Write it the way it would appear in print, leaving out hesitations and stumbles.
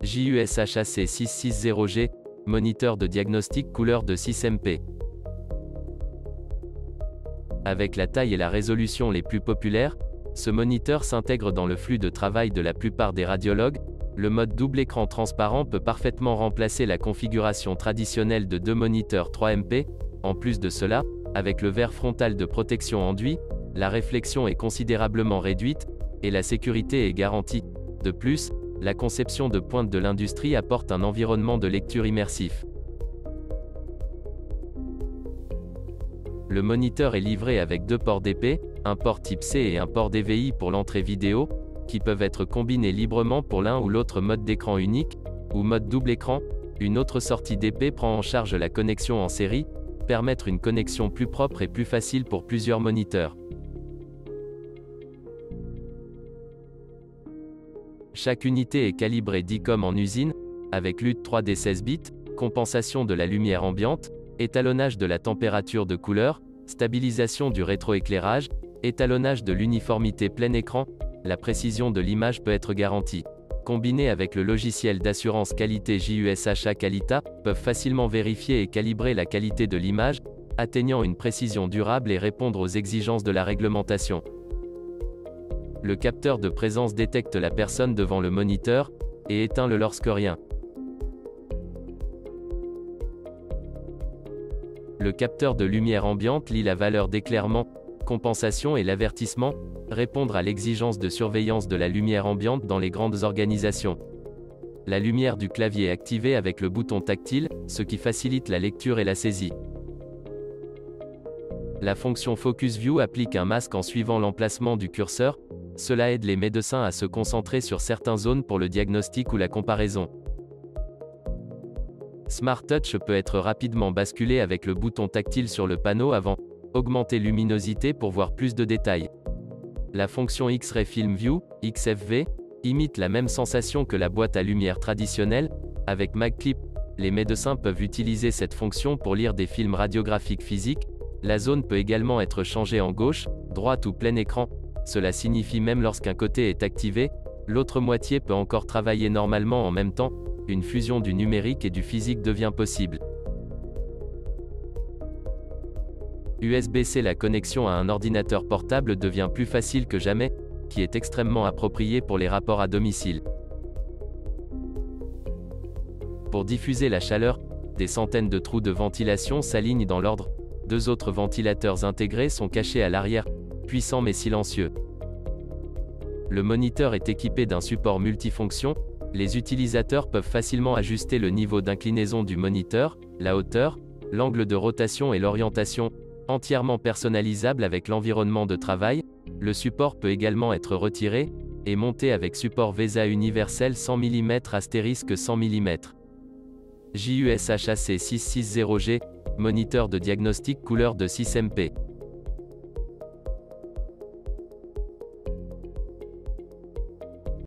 JUSHAC 660G, moniteur de diagnostic couleur de 6MP. Avec la taille et la résolution les plus populaires, ce moniteur s'intègre dans le flux de travail de la plupart des radiologues. Le mode double écran transparent peut parfaitement remplacer la configuration traditionnelle de 2 moniteurs 3MP. En plus de cela, avec le verre frontal de protection enduit, la réflexion est considérablement réduite, et la sécurité est garantie. De plus, la conception de pointe de l'industrie apporte un environnement de lecture immersif. Le moniteur est livré avec 2 ports DP, un port type C et un port DVI pour l'entrée vidéo, qui peuvent être combinés librement pour l'un ou l'autre mode d'écran unique, ou mode double écran. Une autre sortie DP prend en charge la connexion en série, permettre une connexion plus propre et plus facile pour plusieurs moniteurs. Chaque unité est calibrée DICOM en usine, avec LUT 3D 16 bits, compensation de la lumière ambiante, étalonnage de la température de couleur, stabilisation du rétroéclairage, étalonnage de l'uniformité plein écran. La précision de l'image peut être garantie. Combinés avec le logiciel d'assurance qualité JUSHA Qualita, peuvent facilement vérifier et calibrer la qualité de l'image, atteignant une précision durable et répondre aux exigences de la réglementation. Le capteur de présence détecte la personne devant le moniteur, et éteint-le lorsque rien. Le capteur de lumière ambiante lit la valeur d'éclairement, compensation et l'avertissement, répondre à l'exigence de surveillance de la lumière ambiante dans les grandes organisations. La lumière du clavier est activée avec le bouton tactile, ce qui facilite la lecture et la saisie. La fonction Focus View applique un masque en suivant l'emplacement du curseur. Cela aide les médecins à se concentrer sur certaines zones pour le diagnostic ou la comparaison. Smart Touch peut être rapidement basculé avec le bouton tactile sur le panneau avant. Augmenter luminosité pour voir plus de détails. La fonction X-Ray Film View, XFV, imite la même sensation que la boîte à lumière traditionnelle. Avec MagClip, les médecins peuvent utiliser cette fonction pour lire des films radiographiques physiques. La zone peut également être changée en gauche, droite ou plein écran. Cela signifie même lorsqu'un côté est activé, l'autre moitié peut encore travailler normalement en même temps. Une fusion du numérique et du physique devient possible. USB-C. La connexion à un ordinateur portable devient plus facile que jamais, qui est extrêmement approprié pour les rapports à domicile. Pour diffuser la chaleur, des centaines de trous de ventilation s'alignent dans l'ordre. 2 autres ventilateurs intégrés sont cachés à l'arrière, puissants mais silencieux. Le moniteur est équipé d'un support multifonction. Les utilisateurs peuvent facilement ajuster le niveau d'inclinaison du moniteur, la hauteur, l'angle de rotation et l'orientation, entièrement personnalisable avec l'environnement de travail. Le support peut également être retiré et monté avec support VESA universel 100 mm * 100 mm. JUSHAC 660G, moniteur de diagnostic couleur de 6MP.